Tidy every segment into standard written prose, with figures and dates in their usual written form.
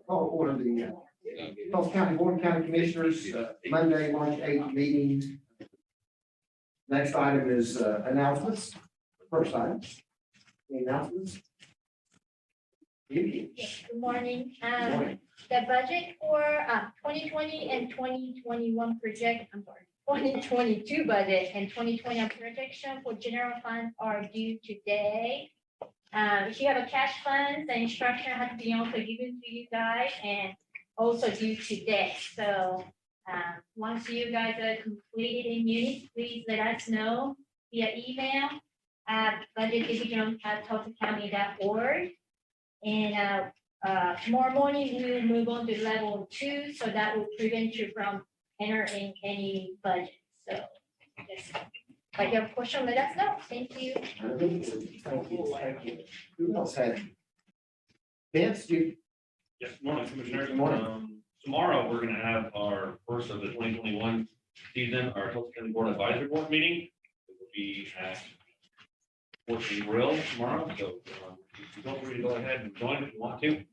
Call order the Tulsa County Board of County Commissioners, Monday, March 8th meeting. Next item is announcements. First item. Any announcements? Yes, good morning. Good morning. The budget for 2020 and 2021 project, I'm sorry, 2022 budget and 2020 projection for general funds are due today. If you have a cash fund, the instruction has to be also given to you guys and also due today. So once you guys are completed in units, please let us know via email at budgetdivision@tulsacounty.org. And tomorrow morning, we will move on to level 2, so that will prevent you from entering any budget. So, yes. If you have a question, let us know. Thank you. Thank you. Thank you. Who else had? Vince, you? Yes, good morning, Commissioner. Good morning. Tomorrow, we're gonna have our first of the 2021 season, our Tulsa County Board Advisory Board meeting. It will be at Fortune Grill tomorrow, so feel free to go ahead and join if you want to.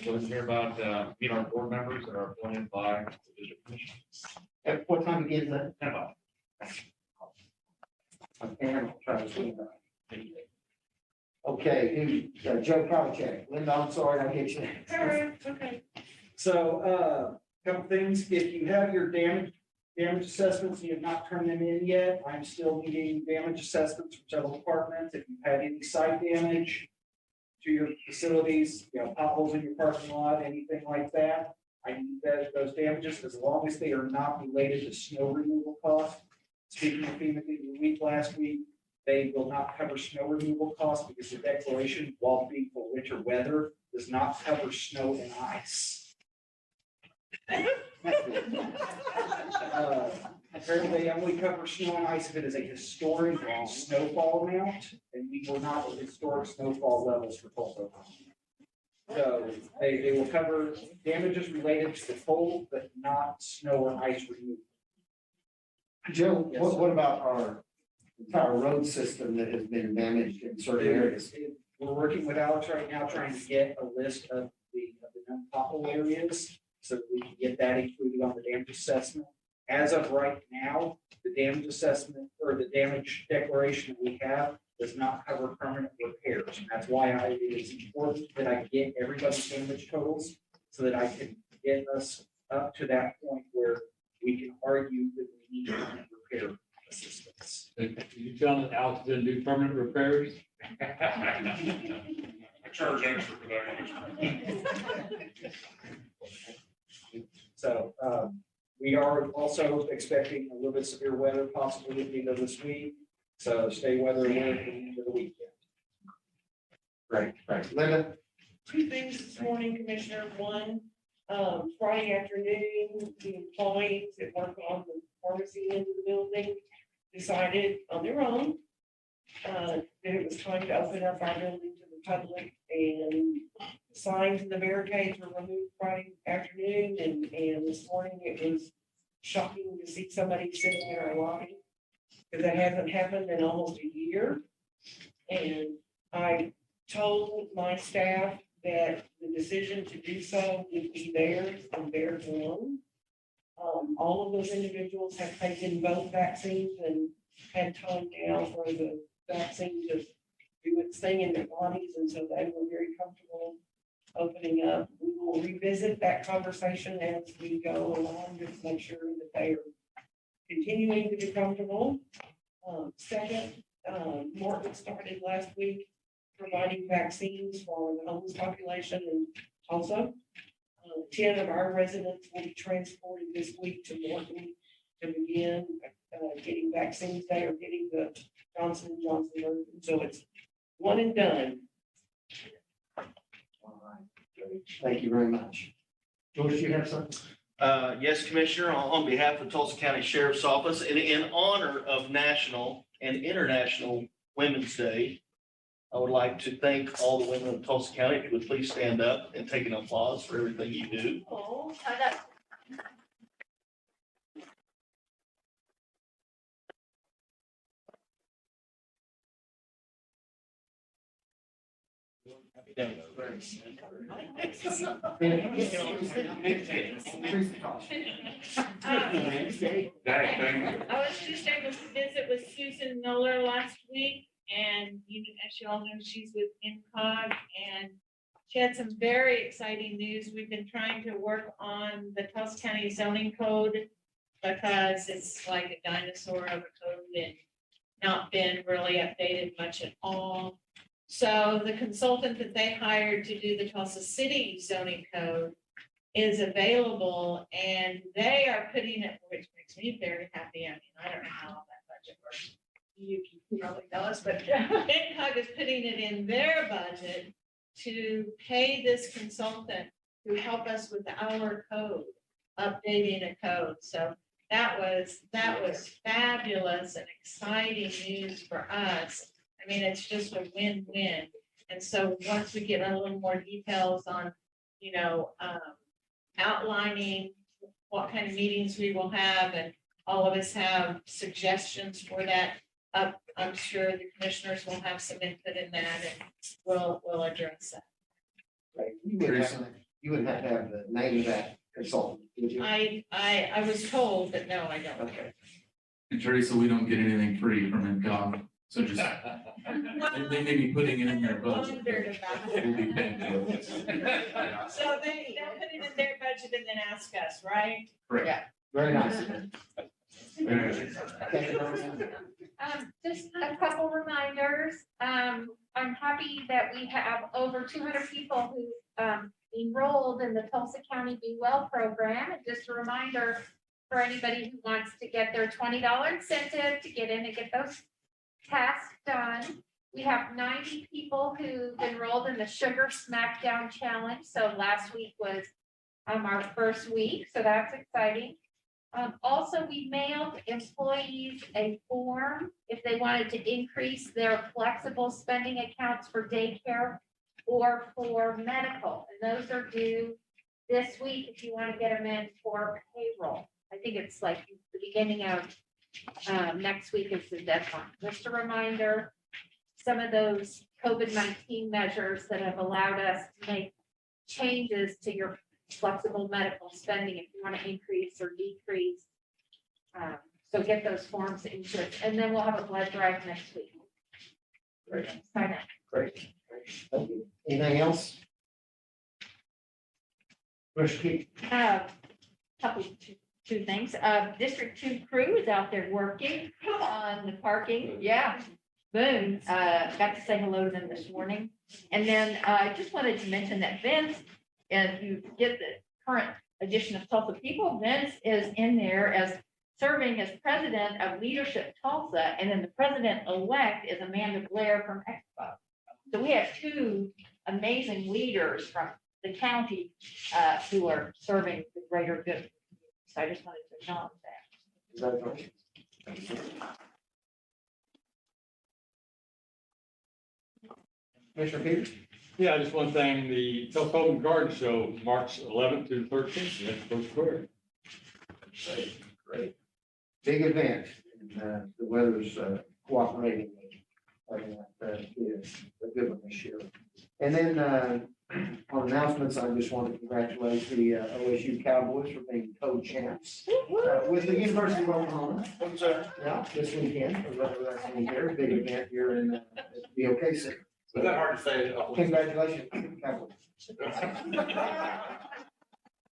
Go ahead and hear about meet our board members that are appointed by the district commission. At what time again is that? 10 o'clock. Okay, I'll try to swing by. Okay, who, Joe Kowalczyk. Linda, I'm sorry, I hit you. Okay. So, couple things, if you have your damage assessments, and you have not turned them in yet, I'm still needing damage assessments from several departments. If you've had any site damage to your facilities, you know, potholes in your parking lot, anything like that, I need those damages, as long as they are not related to snow removal costs. Speaking of FEMA the week last week, they will not cover snow removal costs because the declaration, while being for winter weather, does not cover snow and ice. Apparently, they only cover snow and ice if it is a historic snowfall amount, and we were not at historic snowfall levels for Tulsa. So they will cover damages related to the cold, but not snow or ice removal. Joe, Yes, what about our entire road system that has been damaged in certain areas? We're working with Alex right now, trying to get a list of the known pothole areas, so that we can get that included on the damage assessment. As of right now, the damage assessment or the damage declaration that we have does not cover permanent repairs. And that's why it is important that I get everybody's damage totals so that I can get us up to that point where we can argue that we need permanent repair assistance. You telling us Alex didn't do permanent repairs? I charge extra for that. So we are also expecting a little bit severe weather possibly at the end of this week. So stay weather aware at the end of the weekend. Great, great. Linda? 2 things this morning, Commissioner. One, Friday afternoon, the employees that work on the pharmacy end of the building decided on their own that it was time to open up our building to the public, and signs and the barricades were removed Friday afternoon, and this morning it was shocking to see somebody sitting in our lobby, because that hasn't happened in almost a year. And I told my staff that the decision to do so would be theirs and theirs alone. All of those individuals have taken both vaccines and had time now for the vaccine to do its thing in their bodies, and so they were very comfortable opening up. We will revisit that conversation as we go along, just to make sure that they are continuing to be comfortable. Second, Morton started last week providing vaccines for the homeless population in Tulsa. 10 of our residents will be transported this week to Morton to begin getting vaccines. They are getting the Johnson & Johnson version, so it's one and done. All right. Thank you very much. George, you have something? Yes, Commissioner, on behalf of Tulsa County Sheriff's Office, and in honor of National and International Women's Day, I would like to thank all the women of Tulsa County. If you would please stand up and take an applause for everything you do. Oh, hold up. I was just able to visit with Susan Miller last week, and as you all know, she's with INCOG, and she had some very exciting news. We've been trying to work on the Tulsa County zoning code because it's like a dinosaur of a code and not been really updated much at all. So the consultant that they hired to do the Tulsa City zoning code is available, and they are putting it, which makes me very happy. I mean, I don't know how that budget works. You probably know us, but INCOG is putting it in their budget to pay this consultant to help us with our code, updating a code. So that was fabulous and exciting news for us. I mean, it's just a win-win. And so once we get a little more details on, outlining what kind of meetings we will have, and all of us have suggestions for that, I'm sure the commissioners will have some input in that, and we'll address that. Right. You would have to have the name of that consultant, would you? I was told, but no, I don't. Okay. And Teresa, we don't get anything free from INCOG, so just, they may be putting it in their budget. Wondered about it. We'll be paying for it. So they'll put it in their budget and then ask us, right? Correct. Very nice. Just a couple reminders. I'm happy that we have over 200 people who enrolled in the Tulsa County Be Well program. And just a reminder for anybody who wants to get their $20 incentive to get in and get those tasks done. We have 90 people who've enrolled in the Sugar Smackdown Challenge. So last week was our first week, so that's exciting. Also, we mailed employees a form if they wanted to increase their flexible spending accounts for daycare or for medical. And those are due this week if you want to get them in for payroll. I think it's like the beginning of next week is the deadline. Just a reminder, some of those COVID-19 measures that have allowed us to make changes to your flexible medical spending if you want to increase or decrease. So get those forms into it, and then we'll have a blood drive next week. Great. Sign up. Great. Thank you. Anything else? Commissioner Keith? Couple, two things. District 2 crew is out there working on the parking. Yeah. Boom. Got to say hello to them this morning. And then I just wanted to mention that Vince, if you get the current edition of Tulsa People, Vince is in there as serving as president of Leadership Tulsa, and then the president-elect is Amanda Blair from Expo. So we have two amazing leaders from the county who are serving the greater good. So I just wanted to acknowledge that. Commissioner Peters? Yeah, just one thing, the Tulsa Open Garden Show, March 11th through the 13th, that's First Square. Great. Big event. And, the weather's cooperating. I mean, it's a good one this year. And then on announcements, I just want to congratulate the OSU Cowboys for being co-champs with the University of Oklahoma. Yeah, this weekend, for wrestling here, big event here in the BOCC. Was that hard to say? Congratulations, Cowboys.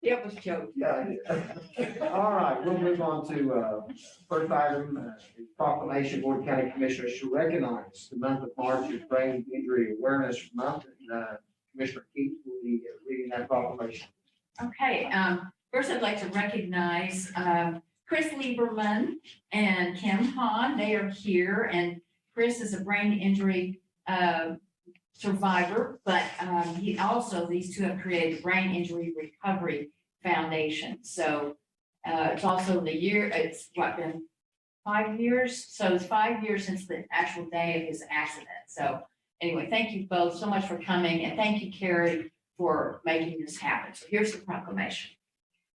It was joke. Yeah. All right, we'll move on to first item, proclamation, Board of County Commissioners to recognize the month of March as Brain Injury Awareness Month. And Commissioner Keith will be reading that proclamation. Okay, first I'd like to recognize Chris Lieberman and Kim Hahn. They are here, and Chris is a brain injury survivor, but he also, these two have created the Brain Injury Recovery Foundation. So it's also the year, it's what, been 5 years? So it's 5 years since the actual day of his accident. So anyway, thank you both so much for coming, and thank you, Carrie, for making this happen. So here's the proclamation.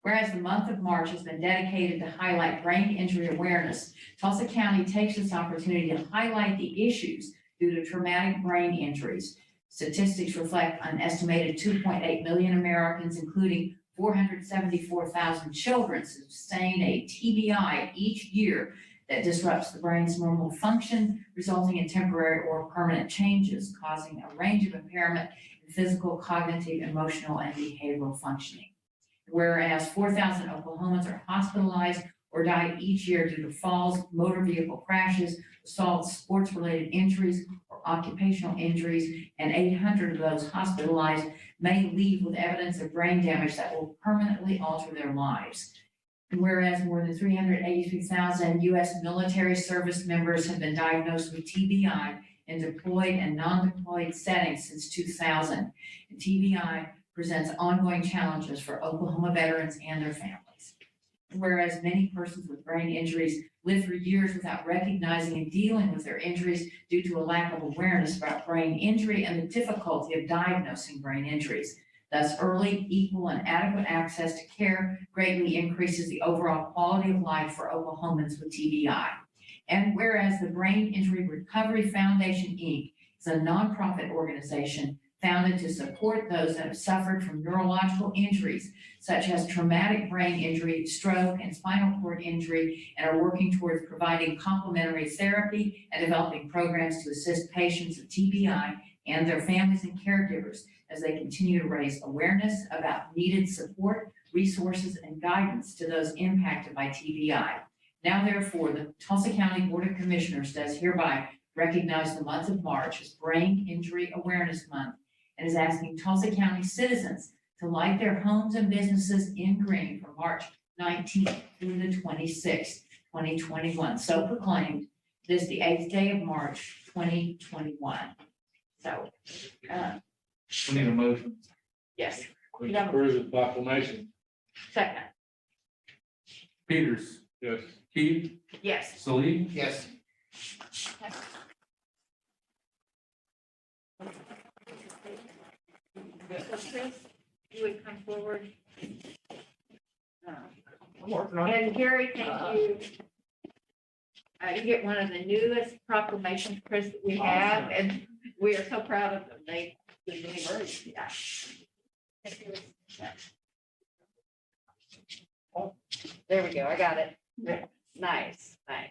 Whereas the month of March has been dedicated to highlight brain injury awareness, Tulsa County takes this opportunity to highlight the issues due to traumatic brain injuries Statistics reflect an estimated 2.8 million Americans, including 474,000 children, sustain a TBI each year that disrupts the brain's normal function, resulting in temporary or permanent changes, causing a range of impairment in physical, cognitive, emotional, and behavioral functioning. Whereas 4,000 Oklahomans are hospitalized or die each year due to falls, motor vehicle crashes, assaults, sports-related injuries, or occupational injuries, and 800 of those hospitalized may leave with evidence of brain damage that will permanently alter their lives. Whereas more than 383,000 U.S. military service members have been diagnosed with TBI in deployed and non-deployed settings since 2000. And TBI presents ongoing challenges for Oklahoma veterans and their families. Whereas many persons with brain injuries live for years without recognizing and dealing with their injuries due to a lack of awareness about brain injury and the difficulty of diagnosing brain injuries. Thus, early, equal, and adequate access to care greatly increases the overall quality of life for Oklahomans with TBI. And whereas the Brain Injury Recovery Foundation, Inc. is a nonprofit organization founded to support those that have suffered from neurological injuries, such as traumatic brain injury, stroke, and spinal cord injury, and are working towards providing complementary therapy and developing programs to assist patients with TBI and their families and caregivers as they continue to raise awareness about needed support, resources, and guidance to those impacted by TBI. Now, therefore, the Tulsa County Board of Commissioners does hereby recognize the month of March as Brain Injury Awareness Month and is asking Tulsa County citizens to light their homes and businesses in green from March 19th through the 26th, 2021. So proclaimed, this the 8th day of March, 2021. So, We need a motion. yes, We approve the proclamation. second, Peters, Yes. Keith, yes. Salee, Yes. So Chris, you would come forward. I'm working on it. And Gary, thank you. You get one of the newest proclamations, Chris, that we have, and we are so proud of them. They, yeah. There we go. I got it. Nice, nice.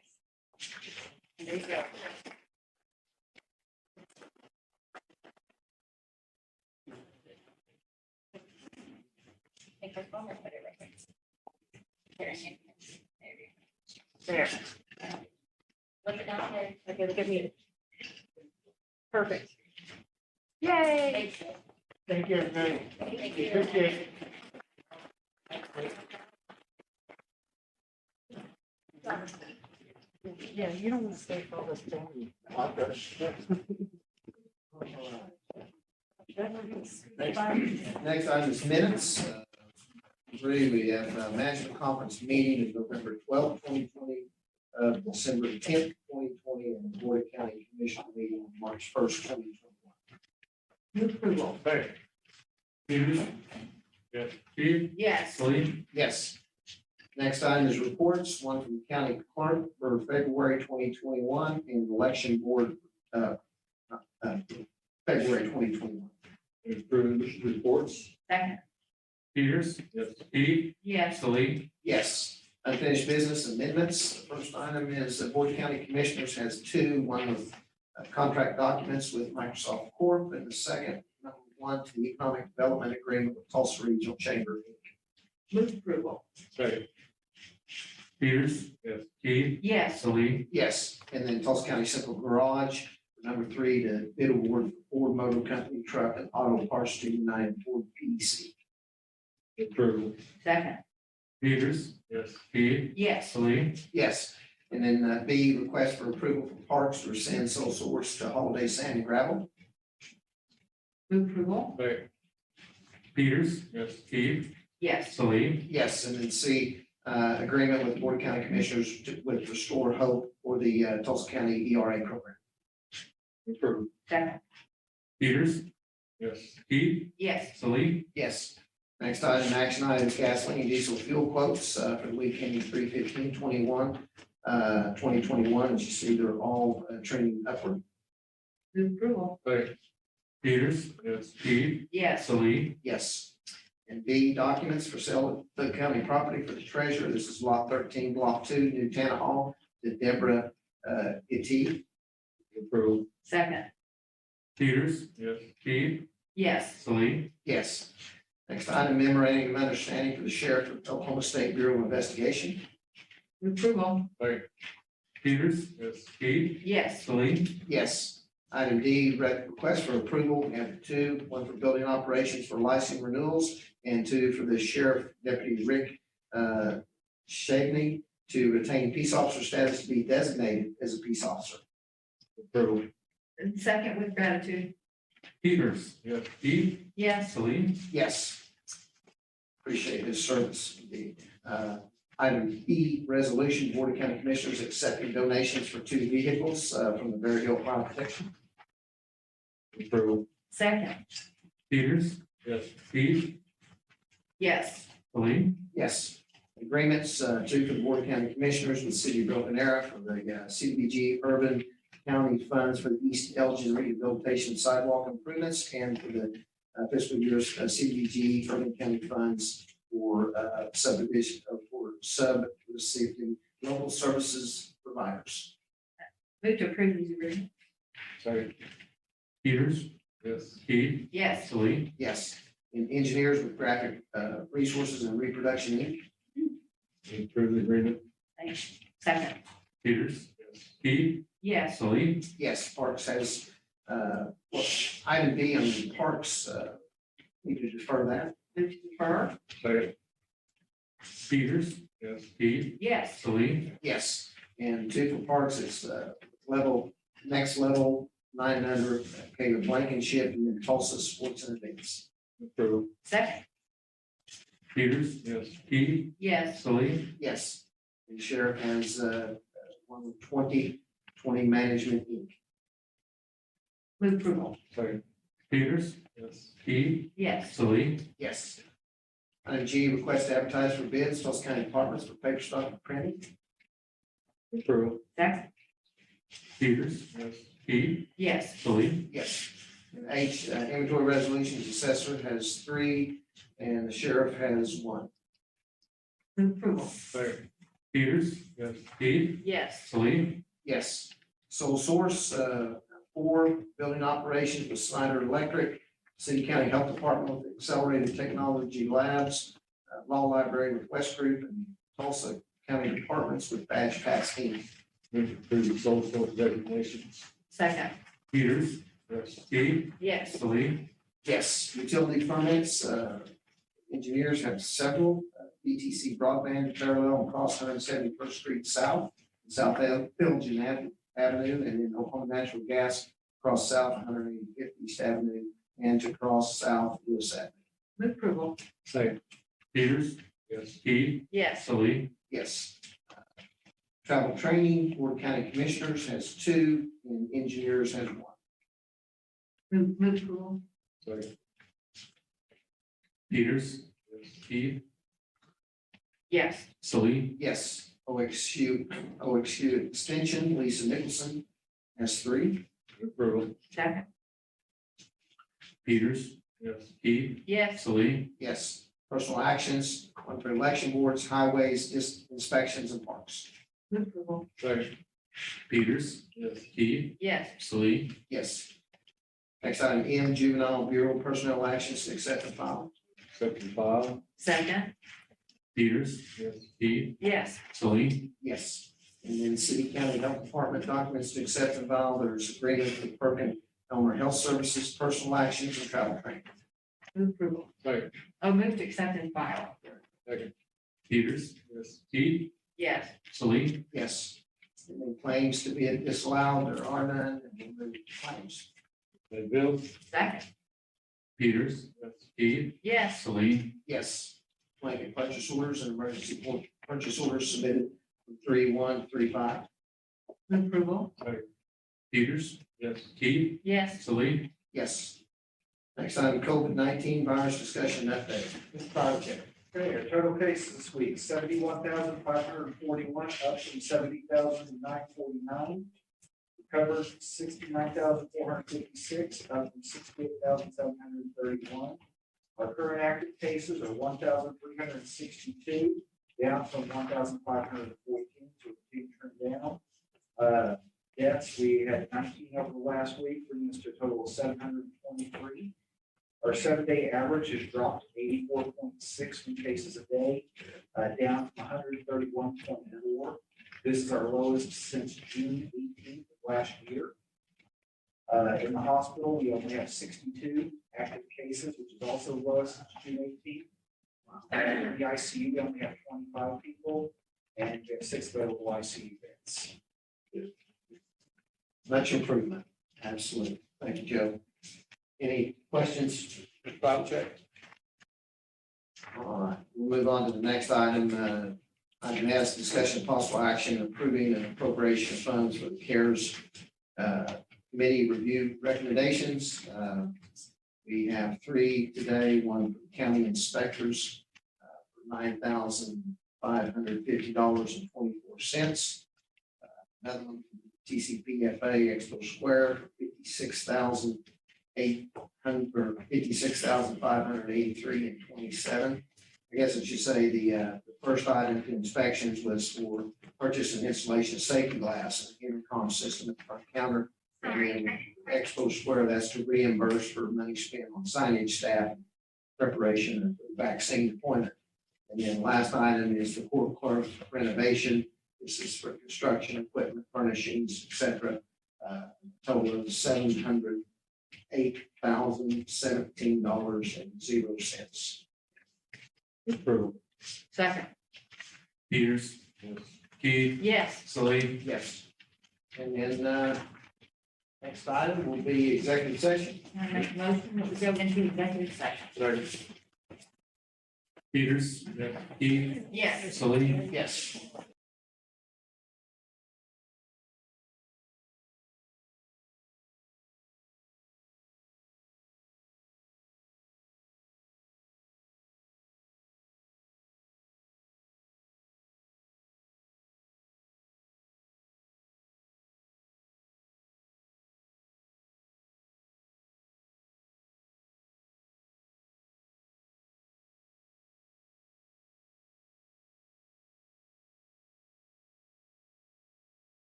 There you go. Take my phone or put it right there. There. Look it down there. Okay, look at me. Perfect. Yay. Thank you, everybody. Thank you. Appreciate it. Yeah, you don't want to stay for all this time. Next item is minutes. Three, we have a management conference meeting of November 12th, 2020, December 10th, 2020, and the Board of County Commission meeting on March 1st, 2021. Move approval. Hey. Peters, Yes. Keith, Yes. Salee, Yes. Next item is reports, one from the county clerk for February 2021 and election board, February 2021. Approve the reports. Second, Peters, Yes. Keith, yes. Salee, Yes. Unfinished business amendments. The first item is the Board of County Commissioners has two, one with contract documents with Microsoft Corp. And the second, number one, to the Economic Development Agreement with Tulsa Regional Chamber. Move approval. Second. Peters, Yes. Keith, Yes. Salee, Yes, and then Tulsa County Central Garage, number three, to bid award for Ford Motor Company truck and auto parts to United Ford PEC. Approve. Second, Peters, Yes. Keith, yes. Salee, Yes, and then B, request for approval for parks to rescind sole source to Holiday Sand and Gravel. Move approval. Hey. Peters, Yes. Keith, Yes. Salee, Yes, and then C, agreement with the Board of County Commissioners with Restore Hope for the Tulsa County ERA program. Approve. Second, Peters, Yes. Keith, yes. Salee, Yes. Next item, action item, gasoline and diesel fuel quotes for the week ending 3/15/21, 2021. As you see, they're all trending upward. Move approval. Hey. Peters, Yes. Keith, Yes. Salee, Yes. And B, documents for sale of the county property for the treasurer. This is lot 13, block 2, New Tanna Hall, to Deborah Ittee. Approve. Second. Peters, Yes. Keith, Yes. Salee, Yes. Next item, memorandum of understanding for the sheriff of Oklahoma State Bureau of Investigation. Approval. Peters, Yes. Keith, Yes. Salee, Yes. Item D, request for approval, we have two, one for building operations for license renewals, and two for the sheriff deputy Rick Shagney to retain peace officer status to be designated as a peace officer. Approve. And second with gratitude. Peters, Yes. Keith, Yes. Salee, Yes. Appreciate his service indeed. Item E, resolution, Board of County Commissioners accepting donations for two vehicles from the Bear Hill Fire Protection. Approve. Second. Peters, Yes. Keith, Yes. Salee, Yes. Agreements, two for the Board of County Commissioners with City of Broken Arrow for the CDBG Urban County Funds for the East Elgin Rehabilitation Sidewalk Improvements, and for the fiscal year's CDBG Urban County Funds for subdivision, for sub-receiving local services providers. Move to approve these agreements. Second. Peters, Yes. Keith, Yes. Salee, Yes. And engineers with graphic resources and reproduction Inc. Approve the agreement. Thanks. Second. Peters, Yes. Keith, Yes. Salee, Yes, Parks has, well, item B on the Parks, need to defer that. Move to defer. Second. Peters, Yes. Keith, Yes. Salee, Yes, and two for Parks, it's next level, 900, Caleb Blankenship, and then Tulsa Sports and Events. Approve. Second. Peters, Yes. Keith, Yes. Salee, Yes, and Sheriff has one with 2020 Management Inc. Move approval. Second. Peters, Yes. Keith, Yes. Salee, Yes. Item G, request to advertise for bids, Tulsa County Departments for paper stock and printing. Approve. Second. Peters, Yes. Keith, Yes. Salee, Yes. And H, inventory resolutions, assessor has 3, and the sheriff has 1. Move approval. Second. Peters, Yes. Keith, Yes. Salee, Yes. Sole source, 4, building operations with Snyder Electric, City County Health Department with Accelerated Technology Labs, Law Library with West Group, and Tulsa County Departments with Badge Pass Inc. Move to approve the sole source designations. Second. Peters, Yes. Keith, Yes. Salee, Yes, utility permits, engineers have several, BTC broadband parallel across 171st Street South, South Elgin Avenue, and then Oklahoma Natural Gas across South 185th East Avenue, and to cross South Lewis Avenue. Move approval. Second. Peters, Yes. Keith, Yes. Salee, Yes. Travel training, Board of County Commissioners has 2, and engineers has 1. Move approval. Second. Peters, Yes. Keith, Yes. Salee, Yes, OXQ extension, Lisa Nicholson has 3. Approval. Second. Peters, Yes. Keith, Yes. Salee, Yes, personal actions, one for election boards, highways, inspections, and parks. Move approval. Second. Peters, Yes. Keith, Yes. Salee, Yes. Next item, M, juvenile bureau personnel actions to accept and file. Accept and file. Second. Peters, Yes. Keith, Yes. Salee, Yes. And then city county health department documents to accept and file. There's agreement with Perkin Elmer Health Services, personal actions, and travel training. Move approval. Second. Oh, move to accept and file. Second. Peters, Yes. Keith, Yes. Salee, Yes. And then claims to be disallowed, there are none, and we'll move to claims. Pay bills. Second. Peters, Yes. Keith, Yes. Salee, Yes. Blanket purchase orders and emergency purchase orders submitted from 3/1/35. Move approval. Peters, Yes. Keith, Yes. Salee, Yes. Next item, COVID-19 virus discussion update. Mr. Project. Okay, our total cases this week, 71,541, up from 70,949. covered 69,456, up from 68,731. Our current active cases are 1,362, down from 1,514, so it's being turned down. Deaths, we had 19 over the last week, bringing us to a total of 723. Our 7-day average has dropped to 84.6 new cases a day, down from 131.4. This is our lowest since June 18th of last year. In the hospital, we only have 62 active cases, which is also lowest since June 18th. In the ICU, we only have 25 people, and we have 6 available ICU beds. Much improvement, absolutely. Thank you, Joe. Any questions, Mr. Bobchek? All right, we'll move on to the next item. Item S, discussion of possible action approving an appropriation of funds for the CARES committee review recommendations. We have 3 today, one from county inspectors for $9,550.24. Another one from TCPFA Expo Square for $56,583.27. I guess I should say the first item to inspections was for purchase and installation of safety glass and intercom system at the front counter. And then Expo Square, that's to reimburse for money spent on signage staff and preparation of the vaccine deployment. And then last item is the court clerk renovation. This is for construction equipment, furnishings, et cetera. Total of $708,017.00. Approve. Second, Peters, Keith, yes. Slade, Yes. And then next item will be executive session. I make a motion that we go into executive session. Peters, Keith, Yes. Slade, Yes.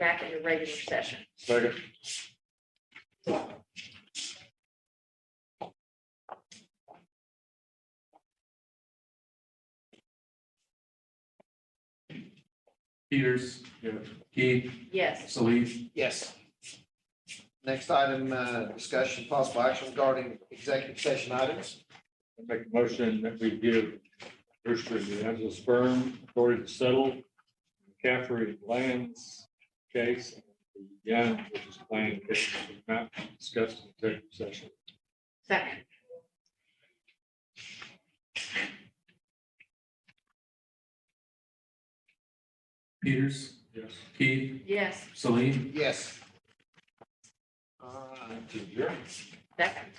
back into regular session. Second. Peters, Yes. Keith, Yes. Salih, Yes. Next item, discussion possible action regarding executive session items. I make a motion that we give Brewster the Angeles firm authority to settle McCaffrey lands case, and the Young versus Plan case was not discussed in executive session. Second. Peters, Yes. Keith, Yes. Salih, Yes. To adjourn. Second.